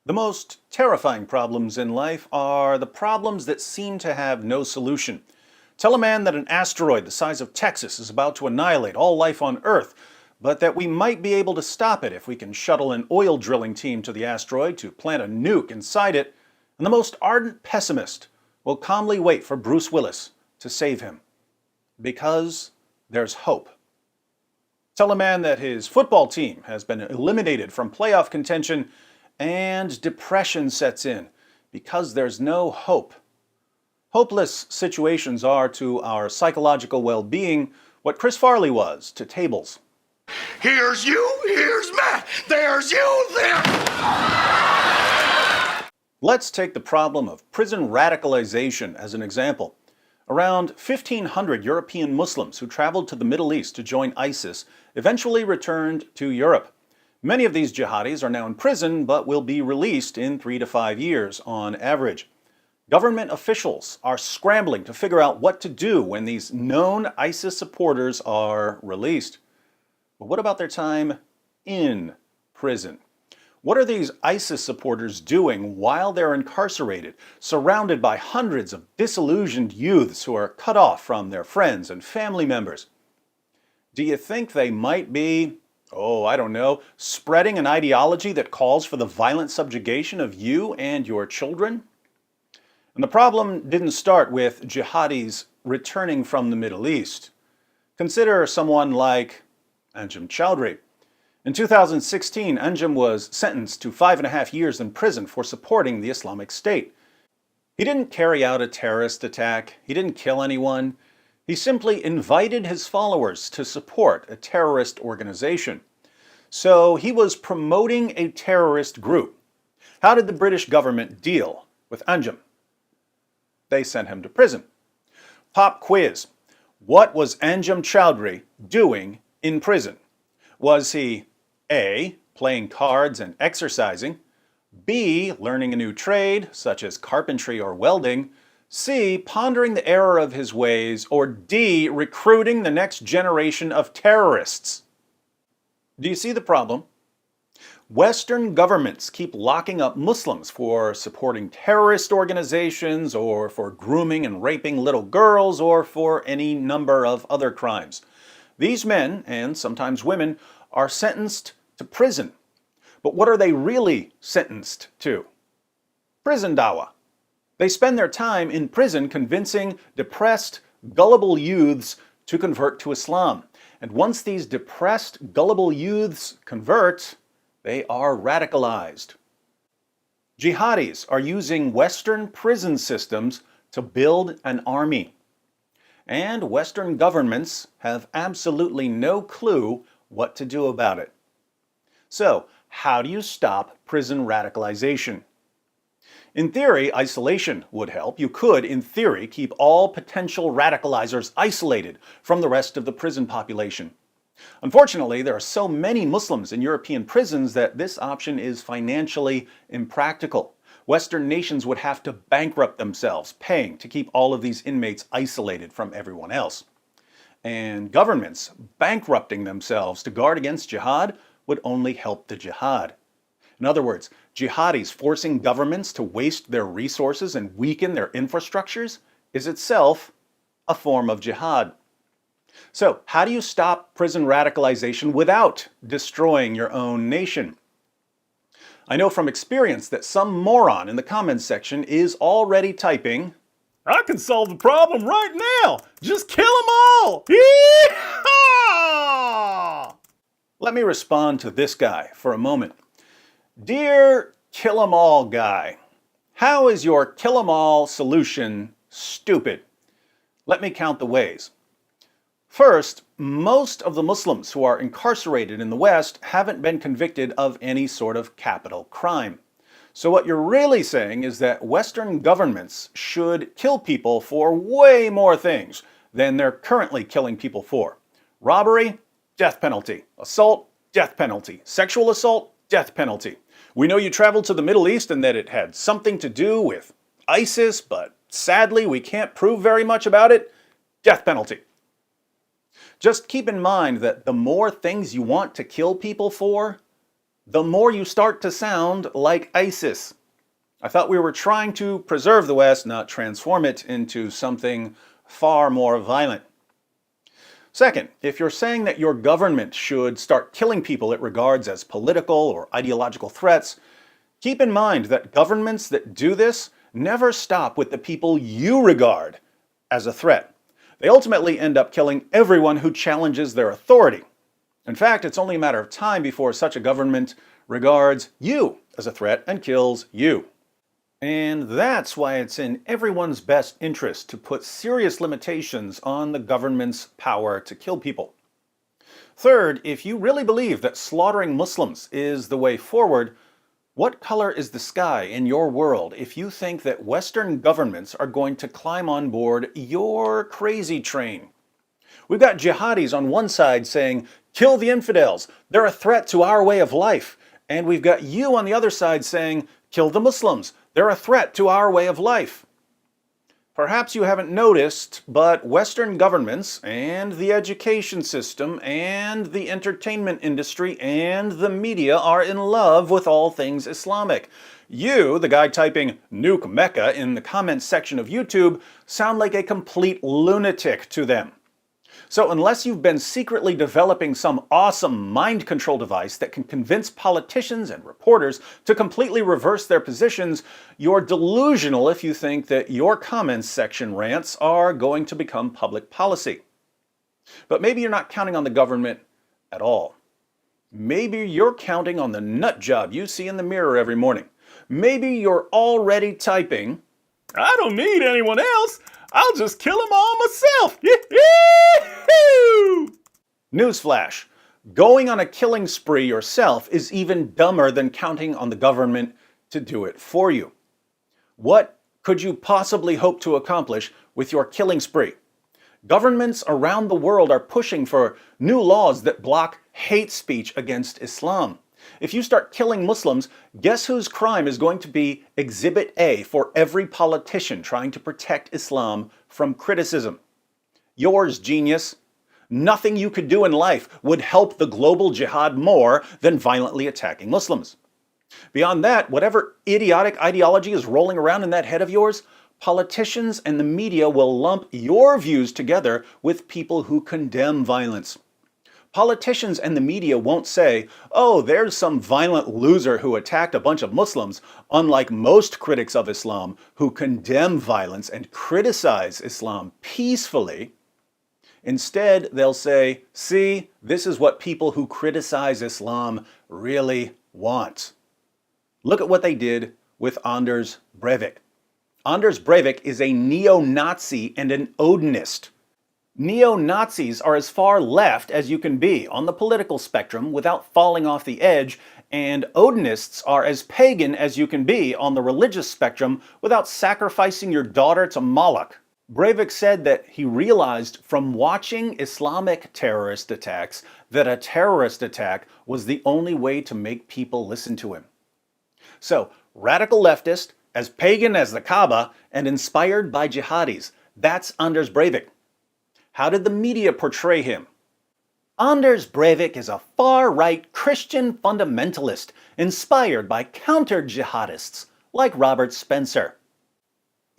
The most terrifying problems in life are the problems that seem to have no solution. Tell a man that an asteroid the size of Texas is about to annihilate all life on Earth, but that we might be able to stop it if we can shuttle an oil drilling team to the asteroid to plant a nuke inside it, and the most ardent pessimist will calmly wait for Bruce Willis to save him. Because there's hope. Tell a man that his football team has been eliminated from playoff contention and depression sets in because there's no hope. Hopeless situations are to our psychological well-being what Chris Farley was to tables. Here's you, here's Matt, there's you, there. Let's take the problem of prison radicalization as an example. Around 1,500 European Muslims who traveled to the Middle East to join ISIS eventually returned to Europe. Many of these jihadis are now in prison, but will be released in 3 to 5 years on average. Government officials are scrambling to figure out what to do when these known ISIS supporters are released. But what about their time in prison? What are these ISIS supporters doing while they're incarcerated, surrounded by hundreds of disillusioned youths who are cut off from their friends and family members? Do you think they might be, I don't know, spreading an ideology that calls for the violent subjugation of you and your children? And the problem didn't start with jihadis returning from the Middle East. Consider someone like Anjem Choudary. In 2016, Anjem was sentenced to 5.5 years in prison for supporting the Islamic State. He didn't carry out a terrorist attack. He didn't kill anyone. He simply invited his followers to support a terrorist organization. So he was promoting a terrorist group. How did the British government deal with Anjem? They sent him to prison. Pop quiz. What was Anjem Choudary doing in prison? Was he A, playing cards and exercising, B, learning a new trade, such as carpentry or welding, C, pondering the error of his ways, or D, recruiting the next generation of terrorists? Do you see the problem? Western governments keep locking up Muslims for supporting terrorist organizations or for grooming and raping little girls or for any number of other crimes. These men, and sometimes women, are sentenced to prison. But what are they really sentenced to? Prison dawah. They spend their time in prison convincing depressed, gullible youths to convert to Islam. And once these depressed, gullible youths convert, they are radicalized. Jihadis are using Western prison systems to build an army. And Western governments have absolutely no clue what to do about it. So, how do you stop prison radicalization? In theory, isolation would help. You could, in theory, keep all potential radicalizers isolated from the rest of the prison population. Unfortunately, there are so many Muslims in European prisons that this option is financially impractical. Western nations would have to bankrupt themselves, paying to keep all of these inmates isolated from everyone else. And governments bankrupting themselves to guard against jihad would only help the jihad. In other words, jihadis forcing governments to waste their resources and weaken their infrastructures is itself a form of jihad. So, how do you stop prison radicalization without destroying your own nation? I know from experience that some moron in the comments section is already typing, "I can solve the problem right now! Just kill them all! Yee-haw!" Let me respond to this guy for a moment. Dear kill 'em all guy, how is your kill 'em all solution stupid? Let me count the ways. First, most of the Muslims who are incarcerated in the West haven't been convicted of any sort of capital crime. So what you're really saying is that Western governments should kill people for way more things than they're currently killing people for. Robbery, death penalty. Assault, death penalty. Sexual assault, death penalty. We know you traveled to the Middle East and that it had something to do with ISIS, but sadly we can't prove very much about it. Death penalty. Just keep in mind that the more things you want to kill people for, the more you start to sound like ISIS. I thought we were trying to preserve the West, not transform it into something far more violent. Second, if you're saying that your government should start killing people it regards as political or ideological threats, keep in mind that governments that do this never stop with the people you regard as a threat. They ultimately end up killing everyone who challenges their authority. In fact, it's only a matter of time before such a government regards you as a threat and kills you. And that's why it's in everyone's best interest to put serious limitations on the government's power to kill people. Third, if you really believe that slaughtering Muslims is the way forward, what color is the sky in your world if you think that Western governments are going to climb on board your crazy train? We've got jihadis on one side saying, kill the infidels, they're a threat to our way of life. And we've got you on the other side saying, kill the Muslims, they're a threat to our way of life. Perhaps you haven't noticed, but Western governments and the education system and the entertainment industry and the media are in love with all things Islamic. You, the guy typing "Nuke Mecca" in the comments section of YouTube, sound like a complete lunatic to them. So unless you've been secretly developing some awesome mind control device that can convince politicians and reporters to completely reverse their positions, you're delusional if you think that your comments section rants are going to become public policy. But maybe you're not counting on the government at all. Maybe you're counting on the nut job you see in the mirror every morning. Maybe you're already typing, I don't need anyone else. I'll just kill them all myself. Newsflash. Going on a killing spree yourself is even dumber than counting on the government to do it for you. What could you possibly hope to accomplish with your killing spree? Governments around the world are pushing for new laws that block hate speech against Islam. If you start killing Muslims, guess whose crime is going to be Exhibit A for every politician trying to protect Islam from criticism? Yours, genius. Nothing you could do in life would help the global jihad more than violently attacking Muslims. Beyond that, whatever idiotic ideology is rolling around in that head of yours, politicians and the media will lump your views together with people who condemn violence. Politicians and the media won't say, oh, there's some violent loser who attacked a bunch of Muslims, unlike most critics of Islam who condemn violence and criticize Islam peacefully. Instead, they'll say, see, this is what people who criticize Islam really want. Look at what they did with Anders Breivik. Anders Breivik is a neo-Nazi and an Odinist. Neo-Nazis are as far left as you can be on the political spectrum without falling off the edge, and Odinists are as pagan as you can be on the religious spectrum without sacrificing your daughter to Moloch. Breivik said that he realized from watching Islamic terrorist attacks that a terrorist attack was the only way to make people listen to him. So, radical leftist, as pagan as the Kaaba, and inspired by jihadis, that's Anders Breivik. How did the media portray him? Anders Breivik is a far-right Christian fundamentalist inspired by counter-jihadists like Robert Spencer.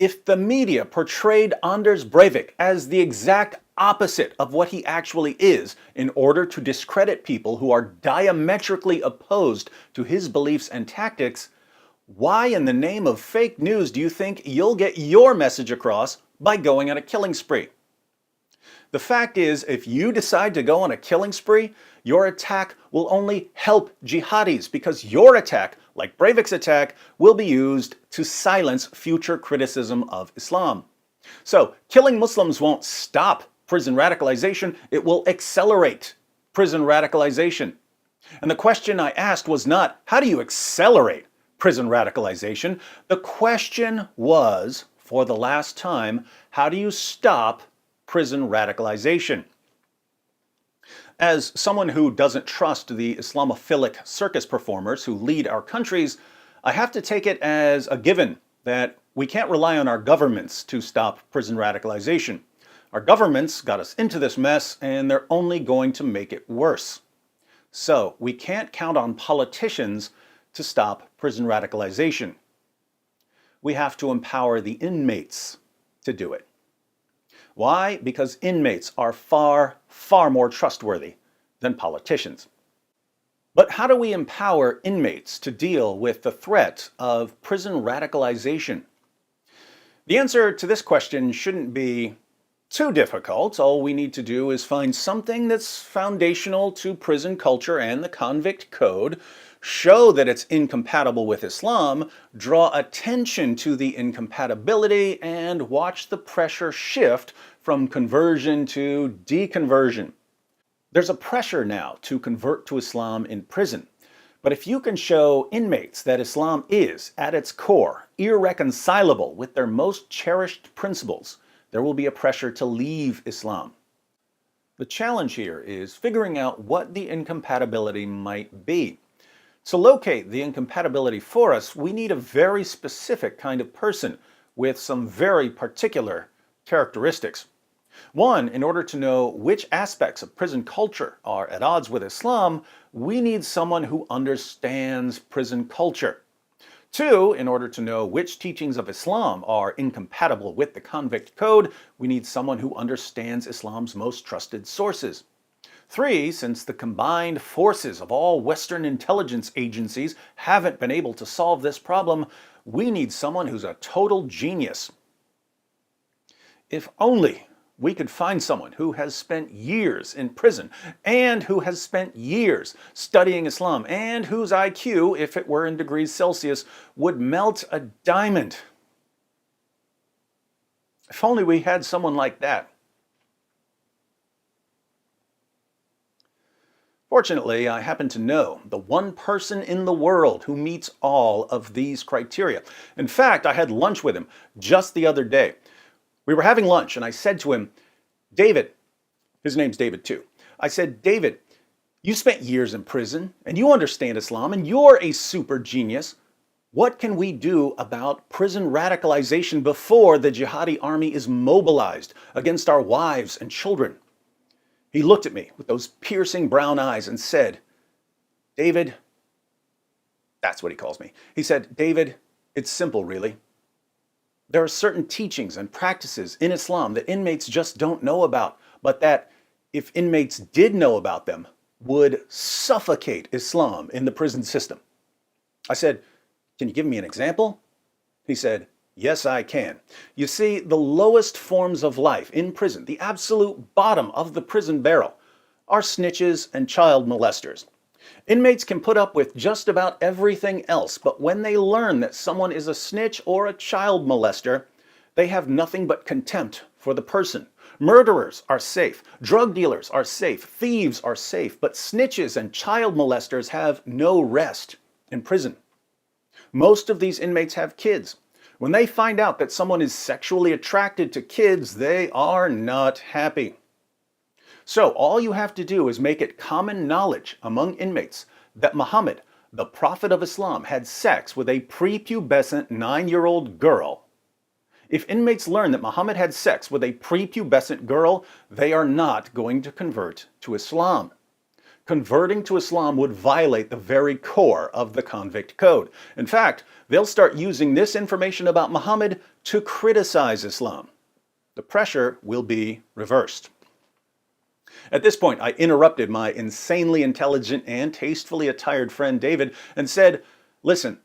If the media portrayed Anders Breivik as the exact opposite of what he actually is in order to discredit people who are diametrically opposed to his beliefs and tactics, why in the name of fake news do you think you'll get your message across by going on a killing spree? The fact is, if you decide to go on a killing spree, your attack will only help jihadis because your attack, like Breivik's attack, will be used to silence future criticism of Islam. So, killing Muslims won't stop prison radicalization, it will accelerate prison radicalization. And the question I asked was not, how do you accelerate prison radicalization? The question was, for the last time, how do you stop prison radicalization? As someone who doesn't trust the Islamophilic circus performers who lead our countries, I have to take it as a given that we can't rely on our governments to stop prison radicalization. Our governments got us into this mess, and they're only going to make it worse. So we can't count on politicians to stop prison radicalization. We have to empower the inmates to do it. Why? Because inmates are far, far more trustworthy than politicians. But how do we empower inmates to deal with the threat of prison radicalization? The answer to this question shouldn't be too difficult. All we need to do is find something that's foundational to prison culture and the convict code, show that it's incompatible with Islam, draw attention to the incompatibility, and watch the pressure shift from conversion to deconversion. There's a pressure now to convert to Islam in prison. But if you can show inmates that Islam is, at its core, irreconcilable with their most cherished principles, there will be a pressure to leave Islam. The challenge here is figuring out what the incompatibility might be. To locate the incompatibility for us, we need a very specific kind of person with some very particular characteristics. One, in order to know which aspects of prison culture are at odds with Islam, we need someone who understands prison culture. Two, in order to know which teachings of Islam are incompatible with the convict code, we need someone who understands Islam's most trusted sources. Three, since the combined forces of all Western intelligence agencies haven't been able to solve this problem, we need someone who's a total genius. If only we could find someone who has spent years in prison and who has spent years studying Islam and whose IQ, if it were in degrees Celsius, would melt a diamond. If only we had someone like that. Fortunately, I happen to know the one person in the world who meets all of these criteria. In fact, I had lunch with him just the other day. We were having lunch and I said to him, David, his name's David too. I said, David, you spent years in prison and you understand Islam and you're a super genius. What can we do about prison radicalization before the jihadi army is mobilized against our wives and children? He looked at me with those piercing brown eyes and said, David, that's what he calls me. He said, David, it's simple really. There are certain teachings and practices in Islam that inmates just don't know about, but that, if inmates did know about them, would suffocate Islam in the prison system. I said, can you give me an example? He said, yes, I can. You see, the lowest forms of life in prison, the absolute bottom of the prison barrel, are snitches and child molesters. Inmates can put up with just about everything else, but when they learn that someone is a snitch or a child molester, they have nothing but contempt for the person. Murderers are safe, drug dealers are safe, thieves are safe, but snitches and child molesters have no rest in prison. Most of these inmates have kids. When they find out that someone is sexually attracted to kids, they are not happy. So all you have to do is make it common knowledge among inmates that Muhammad, the Prophet of Islam, had sex with a prepubescent 9-year-old girl. If inmates learn that Muhammad had sex with a prepubescent girl, they are not going to convert to Islam. Converting to Islam would violate the very core of the convict code. In fact, they'll start using this information about Muhammad to criticize Islam. The pressure will be reversed. At this point, I interrupted my insanely intelligent and tastefully attired friend David and said, listen,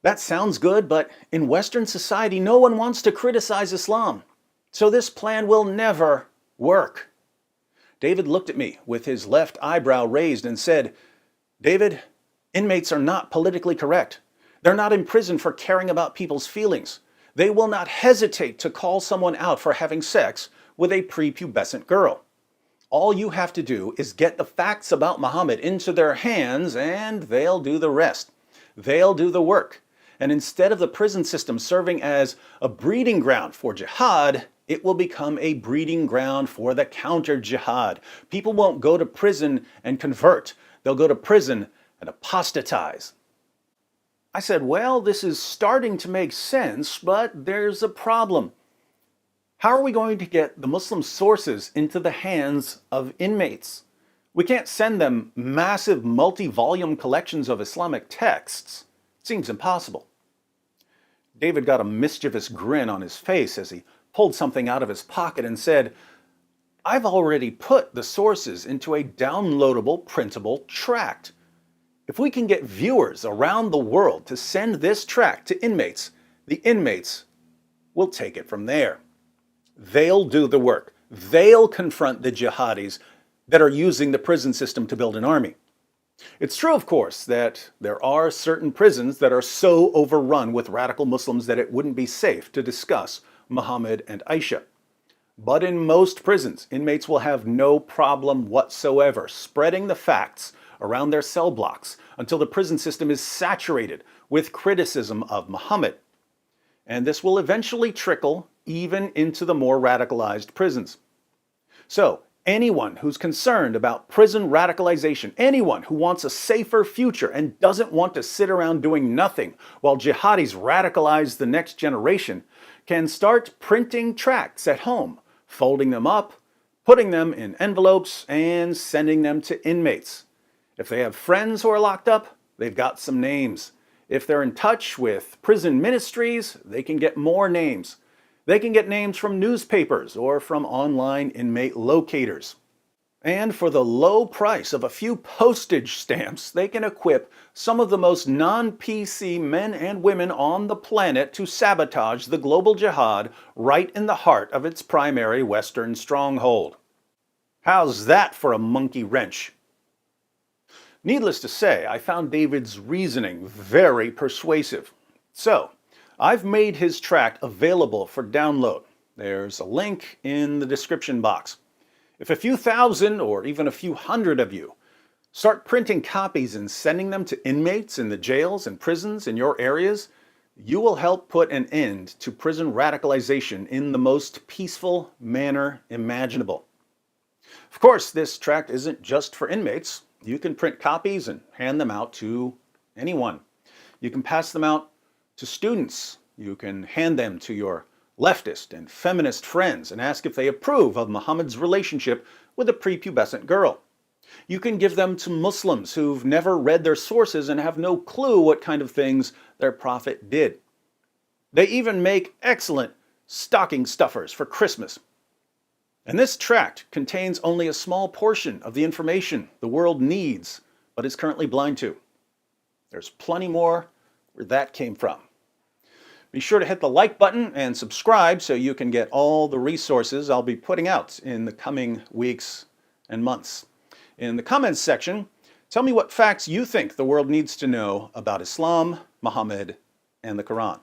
that sounds good, but in Western society, no one wants to criticize Islam. So this plan will never work. David looked at me with his left eyebrow raised and said, David, inmates are not politically correct. They're not in prison for caring about people's feelings. They will not hesitate to call someone out for having sex with a prepubescent girl. All you have to do is get the facts about Muhammad into their hands and they'll do the rest. They'll do the work. And instead of the prison system serving as a breeding ground for jihad, it will become a breeding ground for the counter-jihad. People won't go to prison and convert. They'll go to prison and apostatize. I said, well, this is starting to make sense, but there's a problem. How are we going to get the Muslim sources into the hands of inmates? We can't send them massive multi-volume collections of Islamic texts. It seems impossible. David got a mischievous grin on his face as he pulled something out of his pocket and said, "I've already put the sources into a downloadable printable tract. If we can get viewers around the world to send this tract to inmates, the inmates will take it from there. They'll do the work. They'll confront the jihadis that are using the prison system to build an army." It's true, of course, that there are certain prisons that are so overrun with radical Muslims that it wouldn't be safe to discuss Muhammad and Aisha. But in most prisons, inmates will have no problem whatsoever spreading the facts around their cell blocks until the prison system is saturated with criticism of Muhammad. And this will eventually trickle even into the more radicalized prisons. So, anyone who's concerned about prison radicalization, anyone who wants a safer future and doesn't want to sit around doing nothing while jihadis radicalize the next generation, can start printing tracts at home, folding them up, putting them in envelopes, and sending them to inmates. If they have friends who are locked up, they've got some names. If they're in touch with prison ministries, they can get more names. They can get names from newspapers or from online inmate locators. And for the low price of a few postage stamps, they can equip some of the most non-PC men and women on the planet to sabotage the global jihad right in the heart of its primary Western stronghold. How's that for a monkey wrench? Needless to say, I found David's reasoning very persuasive. So, I've made his tract available for download. There's a link in the description box. If a few thousand or even a few hundred of you start printing copies and sending them to inmates in the jails and prisons in your areas, you will help put an end to prison radicalization in the most peaceful manner imaginable. Of course, this tract isn't just for inmates. You can print copies and hand them out to anyone. You can pass them out to students. You can hand them to your leftist and feminist friends and ask if they approve of Muhammad's relationship with a prepubescent girl. You can give them to Muslims who've never read their sources and have no clue what kind of things their prophet did. They even make excellent stocking stuffers for Christmas. And this tract contains only a small portion of the information the world needs but is currently blind to. There's plenty more where that came from. Be sure to hit the like button and subscribe so you can get all the resources I'll be putting out in the coming weeks and months. In the comments section, tell me what facts you think the world needs to know about Islam, Muhammad, and the Quran.